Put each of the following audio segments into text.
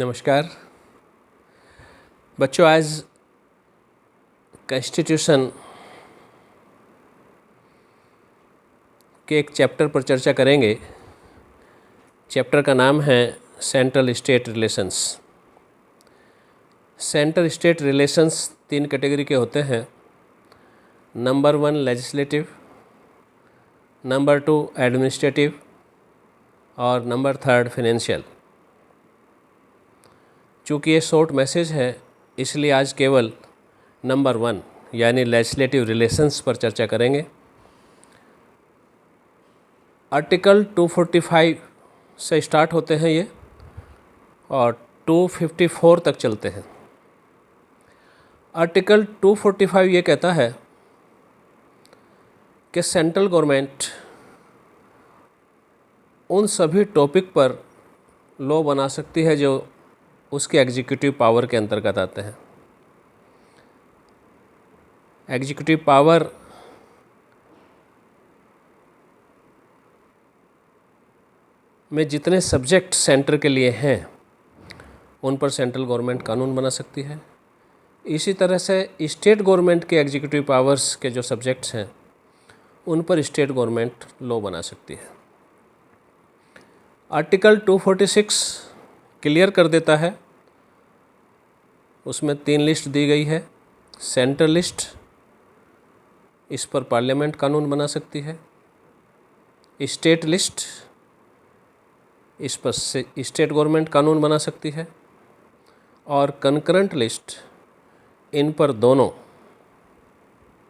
नमस्कार बच्चों, आज कॉन्स्टिट्यूशन के एक चैप्टर पर चर्चा करेंगे। चैप्टर का नाम है central state relations. Central state relations तीन कैटेगरी के होते हैं। नंबर 1 लेजिस्लेटिव, नंबर 2 एडमिनिस्ट्रेटिव और नंबर 3 फाइनेंशियल। चूँकि ये शॉर्ट मैसेज है इसलिए आज केवल नंबर 1 यानी लेजिस्लेटिव रिलेशंस पर चर्चा करेंगे। आर्टिकल 245 से स्टार्ट होते हैं ये और 254 तक चलते हैं। आर्टिकल 245 ये कहता है कि सेंट्रल गवर्नमेंट उन सभी टॉपिक पर लॉ बना सकती है जो उसके एग्जीक्यूटिव पावर के अंतर्गत आते हैं। एग्जीक्यूटिव पावर में जितने सब्जेक्ट सेंटर के लिए हैं उन पर सेंट्रल गवर्नमेंट कानून बना सकती है। इसी तरह से स्टेट गवर्नमेंट के एग्जीक्यूटिव पावर्स के जो सब्जेक्ट्स हैं उन पर स्टेट गवर्नमेंट लॉ बना सकती है। आर्टिकल 246 क्लियर कर देता है। उसमें 3 लिस्ट दी गई है। सेंट्रल लिस्ट, इस पर पार्लियामेंट कानून बना सकती है। स्टेट लिस्ट, इस पर स्टेट गवर्नमेंट कानून बना सकती है। और कंकरेंट लिस्ट, इन पर दोनों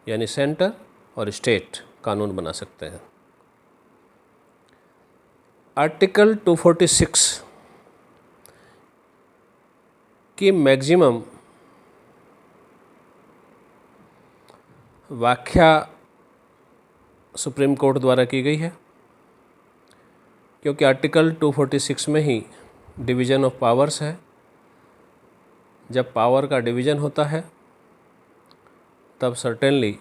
यानी सेंटर और स्टेट कानून बना सकते हैं। आर्टिकल 246 की मैक्सिमम व्याख्या सुप्रीम कोर्ट द्वारा की गई है, क्योंकि आर्टिकल 246 में ही डिवीज़न ऑफ पावर्स है। जब पावर का डिवीज़न होता है तब सर्टेनली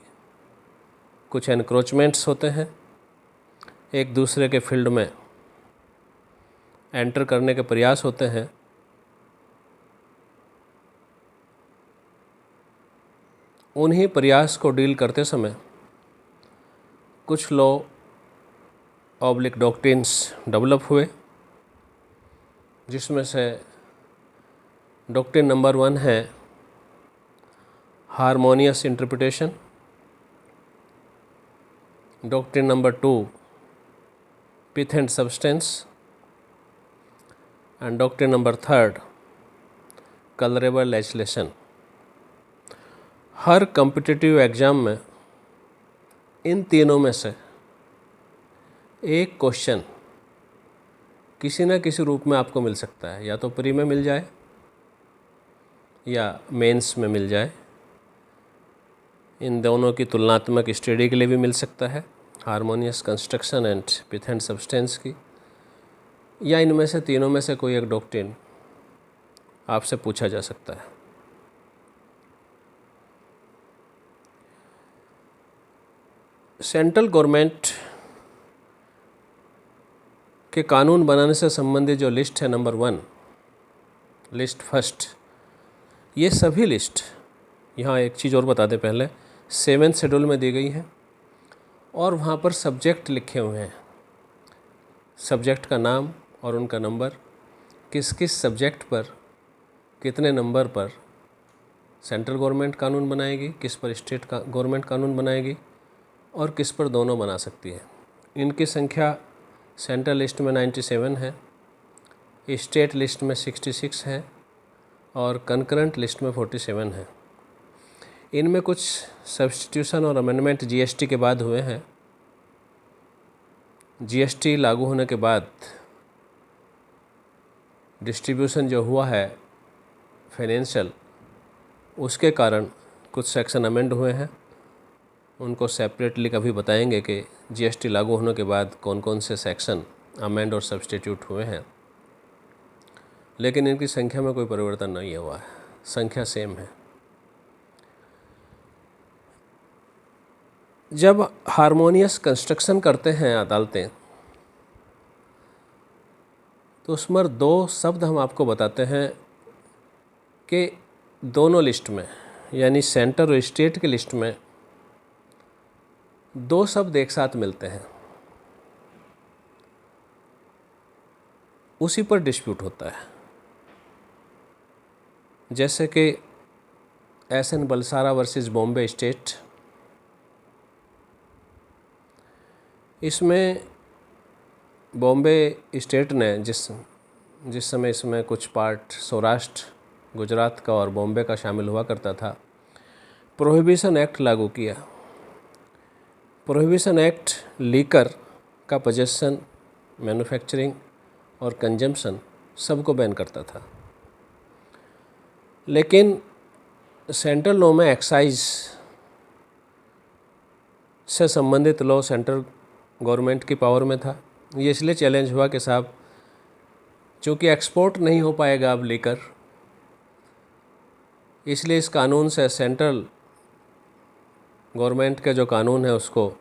कुछ एनक्रोचमेंट्स होते हैं, एक दूसरे के फील्ड में एंटर करने के प्रयास होते हैं। उन्हीं प्रयास को डील करते समय कुछ लॉ ऑब्लिक डॉक्ट्रिन्स डेवलप हुए, जिसमें से डॉक्ट्रिन नंबर 1 है harmonious interpretation, doctrine number 2 pith and substance and doctrine number 3 colourable legislation. हर कॉम्पिटिटिव एग्ज़ाम में इन तीनों में से एक क्वेश्चन किसी न किसी रूप में आपको मिल सकता है, या तो प्री में मिल जाए या मेंस में मिल जाए। इन दोनों की तुलनात्मक स्टडी के लिए भी मिल सकता है, harmonious construction and pith and substance की, या इनमें से तीनों में से कोई एक डॉक्ट्रिन आपसे पूछा जा सकता है। सेंट्रल गवर्नमेंट के कानून बनाने से संबंधित जो लिस्ट है नंबर 1, लिस्ट फर्स्ट, ये सभी लिस्ट, यहाँ एक चीज़ और बता दें पहले, 7th शेड्यूल में दी गई है और वहाँ पर सब्जेक्ट लिखे हुए हैं। सब्जेक्ट का नाम और उनका नंबर, किस किस सब्जेक्ट पर कितने नंबर पर सेंट्रल गवर्नमेंट कानून बनाएगी, किस पर स्टेट का गवर्नमेंट कानून बनाएगी और किस पर दोनों बना सकती है। इनकी संख्या सेंट्रल लिस्ट में 97 है, स्टेट लिस्ट में 66 है और कंकरेंट लिस्ट में 47 है। इनमें कुछ सब्स्टिट्यूशन और अमेंडमेंट जीएसटी के बाद हुए हैं। जीएसटी लागू होने के बाद डिस्ट्रीब्यूशन जो हुआ है फाइनेंशियल, उसके कारण कुछ सेक्शन अमेंड हुए हैं। उनको सेपरेटली कभी बताएंगे कि जीएसटी लागू होने के बाद कौन कौन से सेक्शन अमेंड और सब्स्टिट्यूट हुए हैं, लेकिन इनकी संख्या में कोई परिवर्तन नहीं हुआ है, संख्या सेम है। जब हारमोनियस कंस्ट्रक्शन करते हैं अदालतें, तो उसमें दो शब्द हम आपको बताते हैं कि दोनों लिस्ट में, यानी सेंटर और स्टेट की लिस्ट में दो शब्द एक साथ मिलते हैं, उसी पर डिस्प्यूट होता है। जैसे कि SN. Balsara versus Bombay state, इसमें बॉम्बे स्टेट ने जिस समय इसमें कुछ पार्ट सौराष्ट्र, गुजरात का और बॉम्बे का शामिल हुआ करता था, प्रोहिबिशन एक्ट लागू किया। प्रोहिबिशन एक्ट लीकर का पोजेसन, मैन्युफैक्चरिंग और कंजम्पशन सबको बैन करता था। लेकिन सेंट्रल लॉ में एक्साइज से संबंधित लॉ सेंट्रल गवर्नमेंट की पावर में था। ये इसलिए चैलेंज हुआ कि साहब, चूँकि एक्सपोर्ट नहीं हो पाएगा अब लीकर, इसलिए इस कानून से सेंट्रल गवर्नमेंट का जो कानून है उसको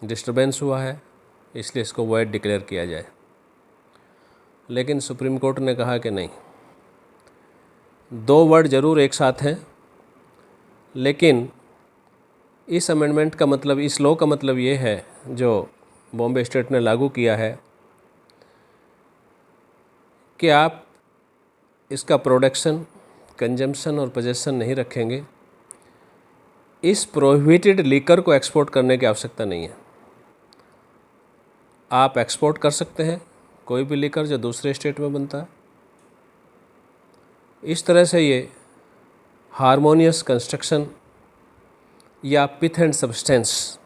डिस्टर्बेंस हुआ है, इसलिए इसको वॉइड डिक्लेयर किया जाए। लेकिन सुप्रीम कोर्ट ने कहा कि नहीं, दो वर्ड ज़रूर एक साथ हैं, लेकिन इस अमेंडमेंट का मतलब, इस लॉ का मतलब ये है जो बॉम्बे स्टेट ने लागू किया है कि आप इसका प्रोडक्शन, कंजम्पशन और पोजेसन नहीं रखेंगे। इस प्रोहिबिटेड लीकर को एक्सपोर्ट करने की आवश्यकता नहीं है। आप एक्सपोर्ट कर सकते हैं कोई भी लीकर जो दूसरे स्टेट में बनता है। इस तरह से ये हार्मोनियस कंस्ट्रक्शन या पिथ एंड सब्सटेंस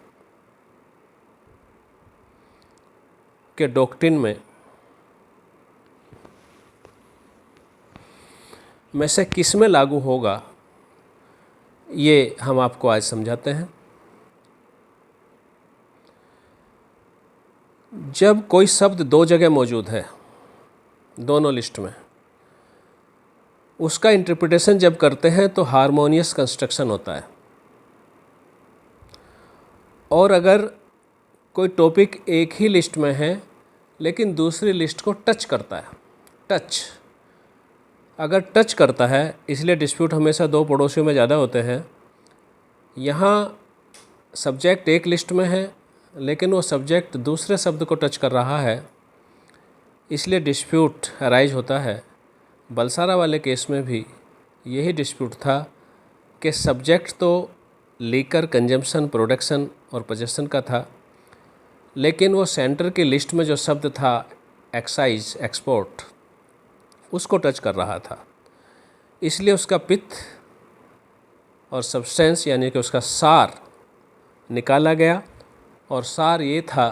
के डॉक्ट्रिन में से किस में लागू होगा, ये हम आपको आज समझाते हैं। जब कोई शब्द दो जगह मौजूद है दोनों लिस्ट में, उसका इंटरप्रिटेशन जब करते हैं तो हार्मोनियस कंस्ट्रक्शन होता है। और अगर कोई टॉपिक एक ही लिस्ट में है लेकिन दूसरी लिस्ट को टच करता है, अगर टच करता है, इसलिए डिस्प्यूट हमेशा दो पड़ोसियों में ज़्यादा होते हैं। यहाँ सब्जेक्ट एक लिस्ट में है लेकिन वो सब्जेक्ट दूसरे शब्द को टच कर रहा है, इसलिए डिस्प्यूट अराइज होता है। बलसारा वाले केस में भी यही डिस्प्यूट था कि सब्जेक्ट तो लीकर, कंजम्पशन, प्रोडक्शन और पोजेसन का था, लेकिन वो सेंटर की लिस्ट में जो शब्द था एक्साइज, एक्सपोर्ट, उसको टच कर रहा था। इसलिए उसका पिथ और सब्सटेंस यानी कि उसका सार निकाला गया। और सार ये था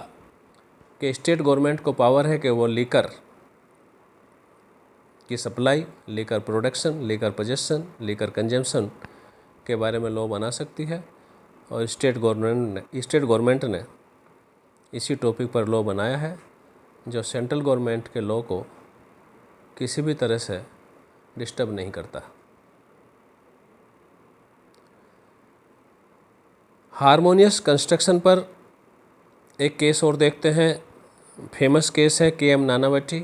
कि स्टेट गवर्नमेंट को पावर है कि वो लीकर की supply, liquor production, liquor possession, liquor consumption के बारे में लॉ बना सकती है। और स्टेट गवर्नमेंट ने इसी टॉपिक पर लॉ बनाया है जो सेंट्रल गवर्नमेंट के लॉ को किसी भी तरह से डिस्टर्ब नहीं करता। हार्मोनियस कंस्ट्रक्शन पर एक केस और देखते हैं। फेमस केस है के.एम. Nanavati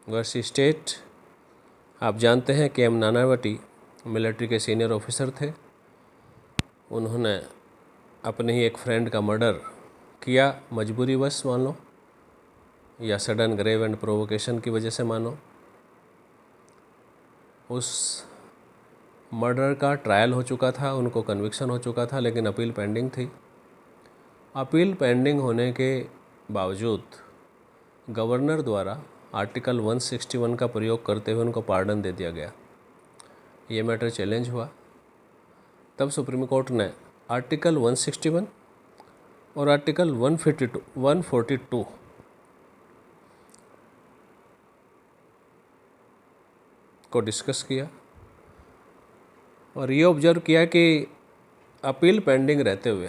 versus state. आप जानते हैं के.एम. नानावटी मिलिट्री के सीनियर ऑफिसर थे। उन्होंने अपने ही एक फ्रेंड का मर्डर किया, मजबूरीवश मान लो या सडन ग्रेव एंड प्रोवोकेशन की वजह से मानो। उस मर्डर का ट्रायल हो चुका था, उनको कन्विक्शन हो चुका था, लेकिन अपील पेंडिंग थी। अपील पेंडिंग होने के बावजूद गवर्नर द्वारा आर्टिकल 161 का प्रयोग करते हुए उनको पार्डन दे दिया गया। ये मैटर चैलेंज हुआ। तब सुप्रीम कोर्ट ने आर्टिकल 161 और आर्टिकल 142 को डिस्कस किया और ये ऑब्जर्व किया कि अपील पेंडिंग रहते हुए,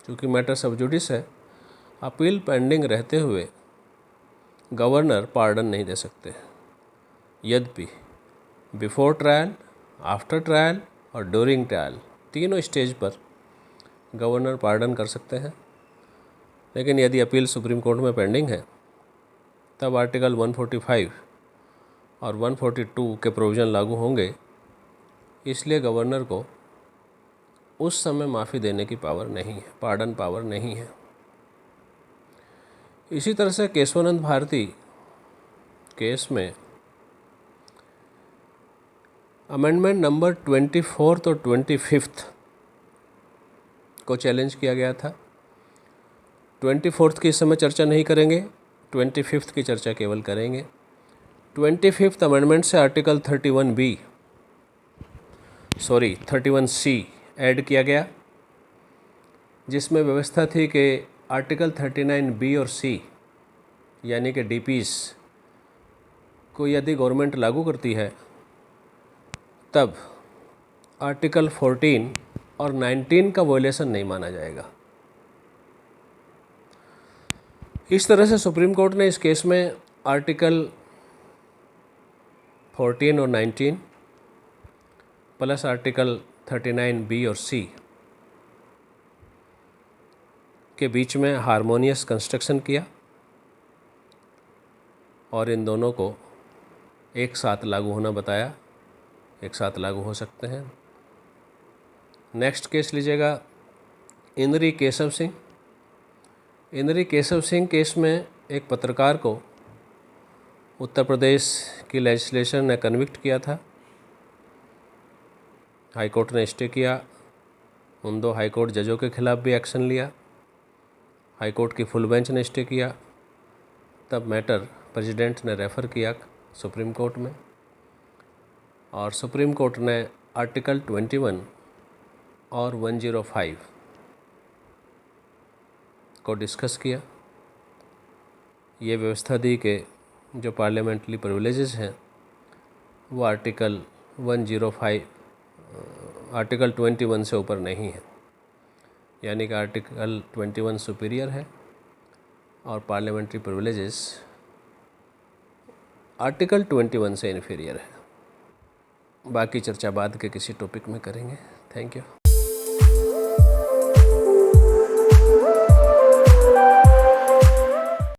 क्योंकि मैटर सब जुडिस है, अपील पेंडिंग रहते हुए गवर्नर पार्डन नहीं दे सकते। यद्यपि बिफोर ट्रायल, आफ्टर ट्रायल और ड्यूरिंग ट्रायल, तीनों स्टेज पर गवर्नर पार्डन कर सकते हैं। लेकिन यदि अपील सुप्रीम कोर्ट में पेंडिंग है तब आर्टिकल 145 और 142 के प्रोविज़न लागू होंगे। इसलिए गवर्नर को उस समय माफ़ी देने की पावर नहीं है, पार्डन पावर नहीं है। इसी तरह से केशवानंद भारती केस में अमेंडमेंट नंबर 24 और 25 को चैलेंज किया गया था। 24 की इस समय चर्चा नहीं करेंगे, 25 की चर्चा केवल करेंगे। 25 अमेंडमेंट से आर्टिकल 31C ऐड किया गया, जिसमें व्यवस्था थी कि आर्टिकल 39B और C यानी कि DPs को यदि गवर्नमेंट लागू करती है तब आर्टिकल 14 और 19 का वॉयलेशन नहीं माना जाएगा। इस तरह से सुप्रीम कोर्ट ने इस केस में आर्टिकल 14 और 19 प्लस आर्टिकल 39B और C के बीच में हार्मोनियस कंस्ट्रक्शन किया और इन दोनों को एक साथ लागू होना बताया, एक साथ लागू हो सकते हैं। नेक्स्ट केस लीजिएगा इंद्री केशव सिंह। इंद्री केशव सिंह केस में एक पत्रकार को उत्तर प्रदेश की लेजिस्लेशन ने कन्विक्ट किया था। हाई कोर्ट ने स्टे किया, उन 2 हाई कोर्ट जजों के खिलाफ भी एक्शन लिया। हाई कोर्ट की फुल बेंच ने स्टे किया। तब मैटर प्रेसिडेंट ने रेफ़र किया सुप्रीम कोर्ट में और सुप्रीम कोर्ट ने आर्टिकल 21 और 105 को डिस्कस किया। ये व्यवस्था दी कि जो पार्लियामेंट्री प्रिविलेजेस हैं वो आर्टिकल 21 से ऊपर नहीं है, यानी कि आर्टिकल 21 सुपीरियर है और पार्लियामेंट्री प्रिविलेजेस आर्टिकल 21 से इन्फीरियर है। बाकी चर्चा बाद के किसी टॉपिक में करेंगे। Thank you.